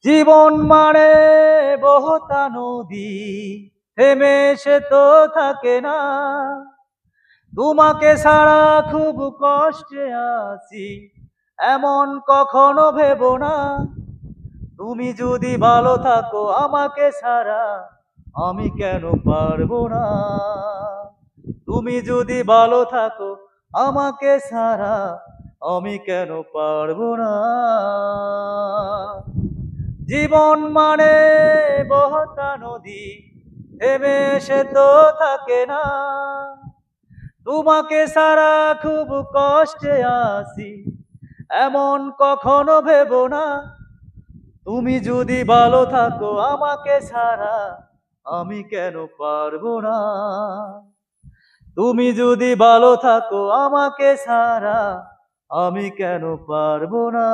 জীবন মানে বহতা নদী, থেমে সে তো থাকে না। তোমাকে ছাড়া খুব কষ্টে আছি, এমন কখনো ভেবো না। তুমি যদি ভালো থাকো আমাকে ছাড়া, আমি কেন পারবো না। তুমি যদি ভালো থাকো আমাকে ছাড়া, আমি কেন পারবো না। জীবন মানে বহতা নদী, থেমে সে তো থাকে না। তোমাকে ছাড়া খুব কষ্টে আছি, এমন কখনো ভেবো না। তুমি যদি ভালো থাকো আমাকে ছাড়া, আমি কেন পারবো না। তুমি যদি ভালো থাকো আমাকে ছাড়া, আমি কেন পারবো না।